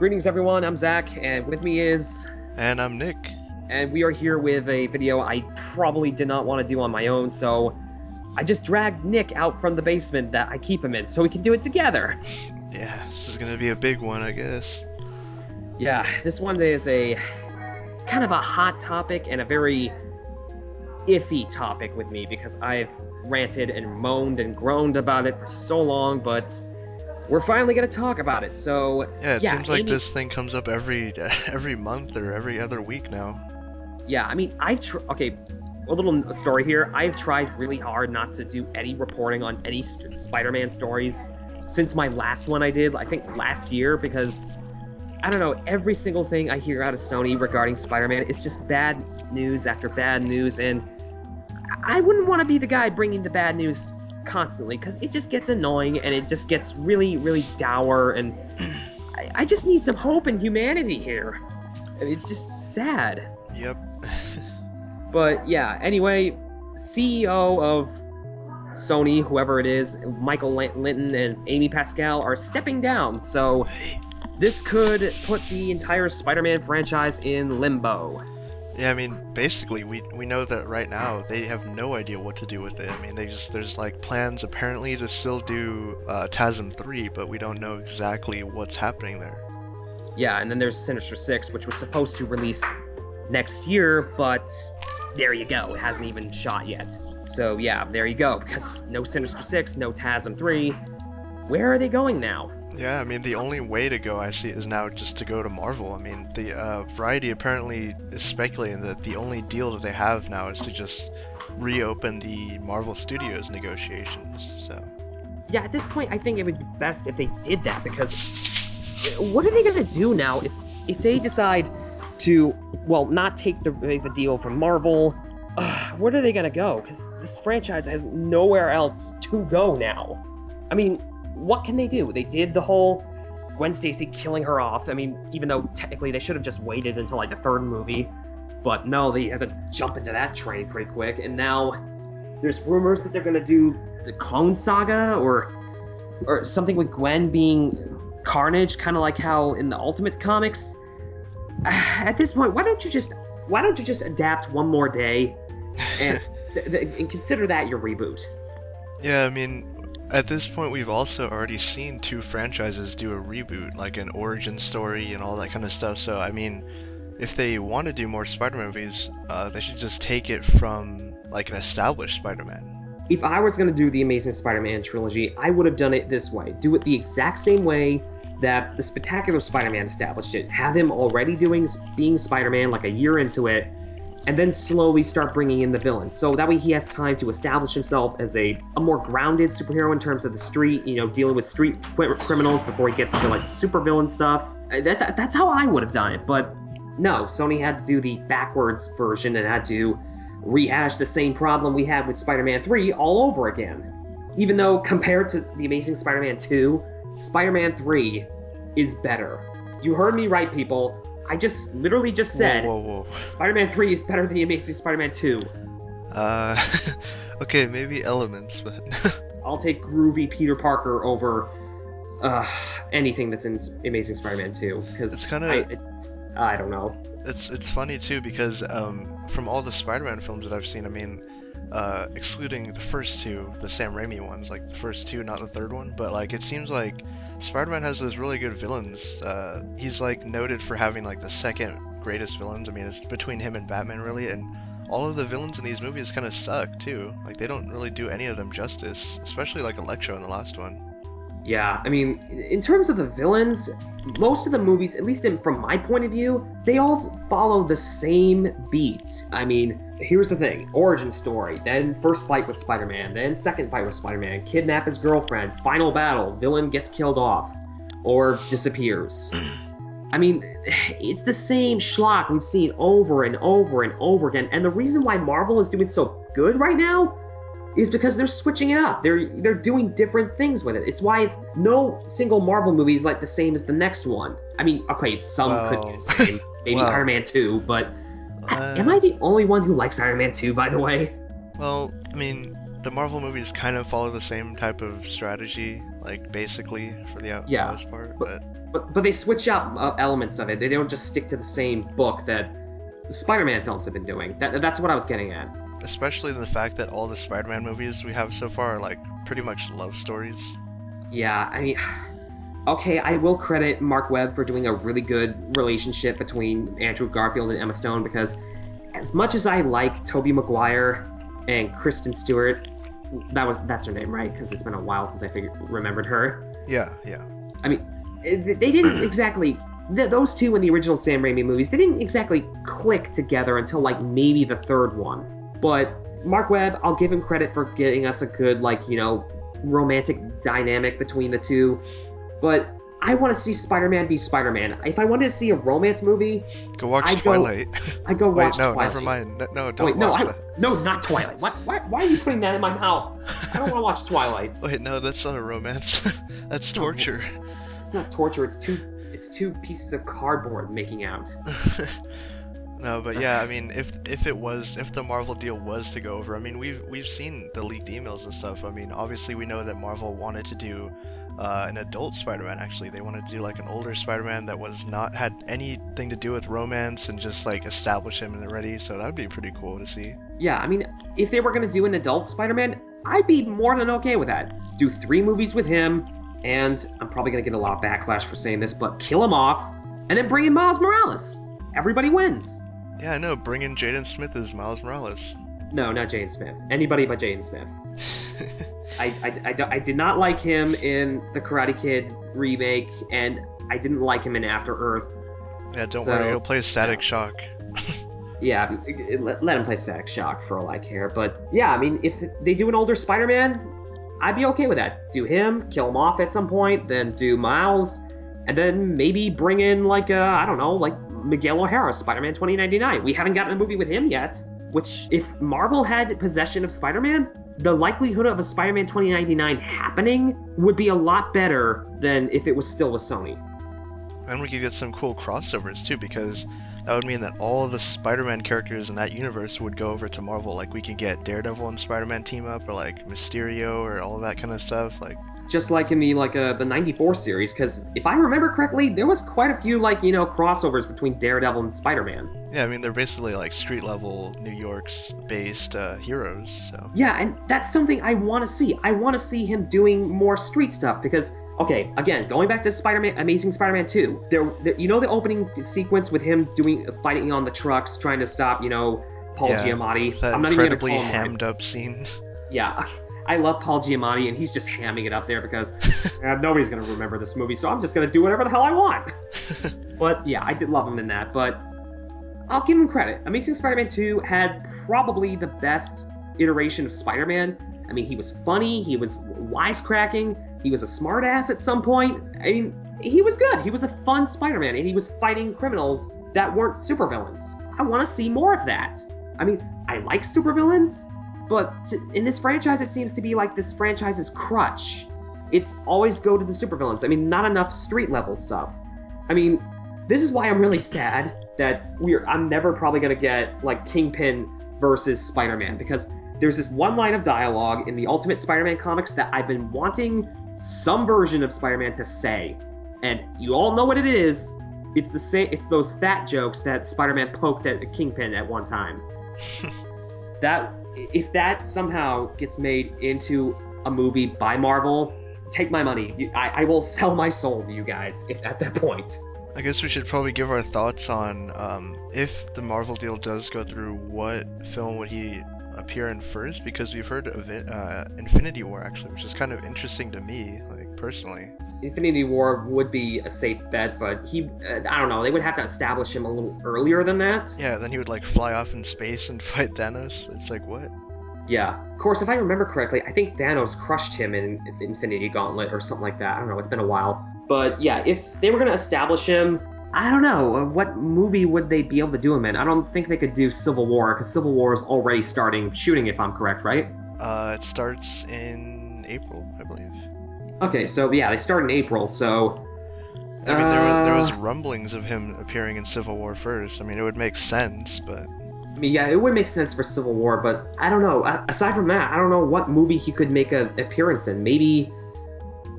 Greetings everyone, I'm Zach, and with me is... And I'm Nick. And we are here with a video I probably did not want to do on my own, so I just dragged Nick out from the basement that I keep him in so we can do it together. Yeah, this is gonna be a big one, I guess. Yeah, this one is a kind of a hot topic and a very iffy topic with me because I've ranted and moaned and groaned about it for so long, but we're finally going to talk about it. So Yeah, it seems like Amy... this thing comes up every month or every other week now. Yeah, I mean, okay, a little story here. I've tried really hard not to do any reporting on any Spider-Man stories since my last one I did, I think last year, because I don't know, every single thing I hear out of Sony regarding Spider-Man is just bad news after bad news, and I wouldn't want to be the guy bringing the bad news constantly, because it just gets annoying, and it just gets really, really dour, and I just need some hope and humanity here. It's just sad. Yep. But yeah, anyway, CEO of Sony, whoever it is, Michael Linton and Amy Pascal are stepping down, so this could put the entire Spider-Man franchise in limbo. Yeah, I mean, basically, we know that right now they have no idea what to do with it. I mean, there's like plans apparently to still do TASM 3, but we don't know exactly what's happening there. Yeah, and then there's Sinister Six, which was supposed to release next year, but there you go, it hasn't even shot yet. So yeah, there you go, because no Sinister Six, no TASM 3. Where are they going now? Yeah, I mean, the only way to go, I see, is now just to go to Marvel. I mean, the Variety apparently is speculating that the only deal that they have now is to just reopen the Marvel Studios negotiations, so... Yeah, at this point, I think it would be best if they did that, because what are they going to do now if they decide to, well, not take the deal from Marvel? Where are they going to go? Because this franchise has nowhere else to go now. I mean, what can they do? They did the whole Gwen Stacy killing her off. I mean, even though technically they should have just waited until like the third movie, but no, they had to jump into that train pretty quick. And now there's rumors that they're gonna do the Clone Saga or something with Gwen being Carnage, kind of like how in the Ultimate comics. At this point, why don't you just adapt one more day and and consider that your reboot? Yeah, I mean, at this point, we've also already seen two franchises do a reboot, like an origin story and all that kind of stuff. So, I mean, if they want to do more Spider-Man movies, they should just take it from, like, an established Spider-Man. If I was going to do the Amazing Spider-Man trilogy, I would have done it this way. Do it the exact same way that the Spectacular Spider-Man established it. Have him already being Spider-Man, like a year into it, and then slowly start bringing in the villains. So that way he has time to establish himself as a more grounded superhero in terms of the street, you know, dealing with street criminals before he gets into, like, supervillain stuff. That's how I would have done it, but no, Sony had to do the backwards version and had to rehash the same problem we had with Spider-Man 3 all over again. Even though, compared to The Amazing Spider-Man 2, Spider-Man 3 is better. You heard me right, people. I literally just said, Whoa. Spider-Man 3 is better than The Amazing Spider-Man 2. Okay, maybe elements, but... I'll take groovy Peter Parker over anything that's in Amazing Spider-Man 2, because it's kind of... I don't know. It's funny, too, because from all the Spider-Man films that I've seen, I mean, excluding the first two, the Sam Raimi ones, like the first two, not the third one, but, like, it seems like Spider-Man has those really good villains. He's, like, noted for having, like, the second greatest villains. I mean, it's between him and Batman, really, and all of the villains in these movies kind of suck, too. Like, they don't really do any of them justice, especially, like, Electro in the last one. Yeah, I mean, in terms of the villains, most of the movies, at least from my point of view, they all follow the same beat. I mean, here's the thing. Origin story, then first fight with Spider-Man, then second fight with Spider-Man, kidnap his girlfriend, final battle, villain gets killed off, or disappears. I mean, it's the same schlock we've seen over and over and over again, and the reason why Marvel is doing so good right now is because they're switching it up. They're doing different things with it. It's why no single Marvel movie is like the same as the next one. I mean, okay, some could be the same. Maybe Iron Man 2, but am I the only one who likes Iron Man 2, by the way? Well, I mean, the Marvel movies kind of follow the same type of strategy, like basically for the Yeah, most part, but but but they switch out elements of it. They don't just stick to the same book that Spider-Man films have been doing. That's what I was getting at. especially the fact that all the Spider-Man movies we have so far are like pretty much love stories. Yeah, I mean, okay, I will credit Mark Webb for doing a really good relationship between Andrew Garfield and Emma Stone, because as much as I like Tobey Maguire and Kristen Stewart, that's her name, right? Because it's been a while since I remembered her. Yeah. I mean, they didn't exactly. Those two in the original Sam Raimi movies, they didn't exactly click together until like maybe the third one. But Mark Webb, I'll give him credit for getting us a good, like, romantic dynamic between the two. But I want to see Spider-Man be Spider-Man. If I wanted to see a romance movie, Go watch Twilight. I'd go watch Wait, no, Twilight. never mind. No, don't Wait, watch that. no, not Twilight. Why are you putting that in my mouth? I don't want to watch Twilight. Wait, no, that's not a romance. That's torture. It's not torture. It's two pieces of cardboard making out. No, but yeah, I mean, if the Marvel deal was to go over, I mean, we've seen the leaked emails and stuff. I mean, obviously we know that Marvel wanted to do an adult Spider-Man. Actually, they wanted to do like an older Spider-Man that was not had anything to do with romance and just like establish him already. So that'd be pretty cool to see. Yeah, I mean, if they were gonna do an adult Spider-Man, I'd be more than okay with that. Do 3 movies with him, and I'm probably gonna get a lot of backlash for saying this, but kill him off, and then bring in Miles Morales. Everybody wins. Yeah, I know. Bring in Jaden Smith as Miles Morales. No, not Jaden Smith. Anybody but Jaden Smith. I did not like him in the Karate Kid remake, and I didn't like him in After Earth. Yeah, don't worry. He'll play Static Shock. Yeah, let him play Static Shock for all I care. But yeah, I mean, if they do an older Spider-Man, I'd be okay with that. Do him, kill him off at some point, then do Miles, and then maybe bring in like I don't know, like Miguel O'Hara, Spider-Man 2099. We haven't gotten a movie with him yet. Which, if Marvel had possession of Spider-Man, the likelihood of a Spider-Man 2099 happening would be a lot better than if it was still with Sony. And we could get some cool crossovers too, because that would mean that all of the Spider-Man characters in that universe would go over to Marvel. Like we could get Daredevil and Spider-Man team up, or like Mysterio, or all of that kind of stuff. Like just like in the the 94 series, because if I remember correctly, there was quite a few crossovers between Daredevil and Spider-Man. Yeah, I mean they're basically like street level New York's based heroes. So yeah, and that's something I want to see. I want to see him doing more street stuff because, okay, again, going back to Spider-Man, Amazing Spider-Man 2, there, the opening sequence with him fighting on the trucks, trying to stop Paul Giamatti. That I'm not even incredibly gonna call him hammed up scene. Yeah. I love Paul Giamatti, and he's just hamming it up there because nobody's going to remember this movie, so I'm just going to do whatever the hell I want. But yeah, I did love him in that, but I'll give him credit. Amazing Spider-Man 2 had probably the best iteration of Spider-Man. I mean, he was funny, he was wisecracking, he was a smartass at some point. I mean, he was good. He was a fun Spider-Man, and he was fighting criminals that weren't supervillains. I want to see more of that. I mean, I like supervillains, but in this franchise, it seems to be like this franchise's crutch. It's always go to the supervillains. I mean, not enough street-level stuff. I mean, this is why I'm really sad that I'm never probably going to get, like, Kingpin versus Spider-Man, because there's this one line of dialogue in the Ultimate Spider-Man comics that I've been wanting some version of Spider-Man to say. And you all know what it is. It's the same. It's those fat jokes that Spider-Man poked at Kingpin at one time. If that somehow gets made into a movie by Marvel, take my money. I will sell my soul to you guys at that point. I guess we should probably give our thoughts on if the Marvel deal does go through, what film would he appear in first? Because we've heard of Infinity War, actually, which is kind of interesting to me, like, personally. Infinity War would be a safe bet, but I don't know, they would have to establish him a little earlier than that. Yeah, then he would, like, fly off in space and fight Thanos. It's like, what? Yeah. Of course, if I remember correctly, I think Thanos crushed him in Infinity Gauntlet or something like that. I don't know, it's been a while. But yeah, if they were going to establish him, I don't know, what movie would they be able to do him in? I don't think they could do Civil War, because Civil War is already starting shooting, if I'm correct, right? It starts in April, I believe. Okay, so yeah, they start in April, so... I mean, there was rumblings of him appearing in Civil War first. I mean, it would make sense, but... I mean, yeah, it would make sense for Civil War, but I don't know. Aside from that, I don't know what movie he could make an appearance in. Maybe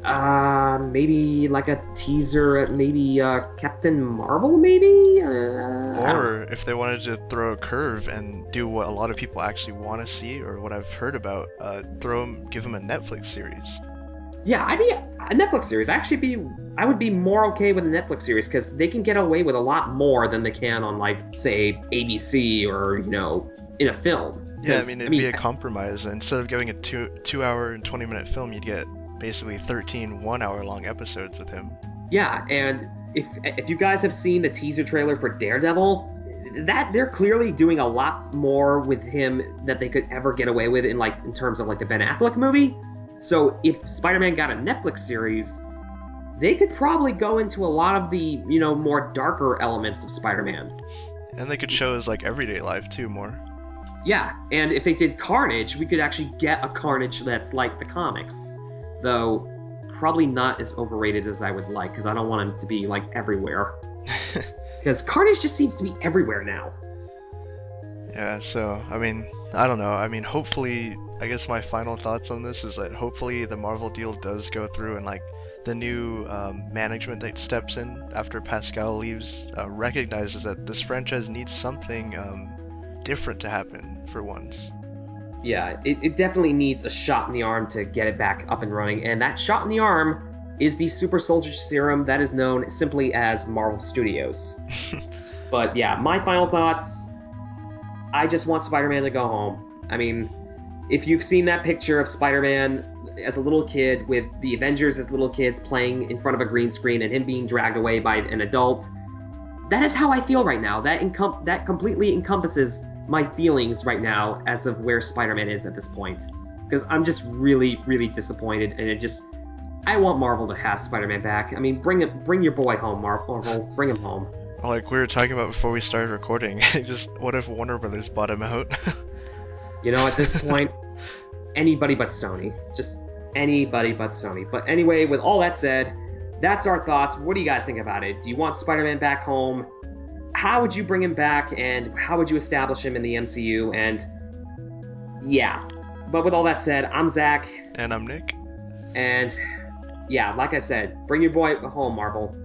like a teaser, maybe Captain Marvel, maybe. Or if they wanted to throw a curve and do what a lot of people actually want to see, or what I've heard about, give him a Netflix series. Yeah, I'd be a Netflix series. I would be more okay with a Netflix series because they can get away with a lot more than they can on like say ABC or in a film. Yeah, I mean it'd be a compromise. Instead of giving a 2 hour and 20-minute film, you'd get basically 13 1 hour long episodes with him. Yeah, and if you guys have seen the teaser trailer for Daredevil, that they're clearly doing a lot more with him that they could ever get away with in terms of like the Ben Affleck movie. So if Spider-Man got a Netflix series, they could probably go into a lot of the, more darker elements of Spider-Man. And they could show his like everyday life too more. Yeah, and if they did Carnage, we could actually get a Carnage that's like the comics. Though probably not as overrated as I would like, because I don't want him to be like everywhere. Because Carnage just seems to be everywhere now. Yeah, so I mean, I don't know. I mean, hopefully, I guess my final thoughts on this is that hopefully the Marvel deal does go through, and like the new management that steps in after Pascal leaves recognizes that this franchise needs something different to happen for once. Yeah, it definitely needs a shot in the arm to get it back up and running, and that shot in the arm is the Super Soldier Serum that is known simply as Marvel Studios. But yeah, my final thoughts, I just want Spider-Man to go home. I mean, if you've seen that picture of Spider-Man as a little kid with the Avengers as little kids playing in front of a green screen and him being dragged away by an adult, that is how I feel right now. That completely encompasses my feelings right now as of where Spider-Man is at this point. Because I'm just really, really disappointed, and I want Marvel to have Spider-Man back. I mean, bring your boy home, Marvel. Bring him home. Like we were talking about before we started recording, what if Warner Brothers bought him out? At this point, anybody but Sony. Just anybody but Sony. But anyway, with all that said, that's our thoughts. What do you guys think about it? Do you want Spider-Man back home? How would you bring him back, and how would you establish him in the MCU? And yeah. But with all that said, I'm Zach. And I'm Nick. And yeah, like I said, bring your boy home, Marvel.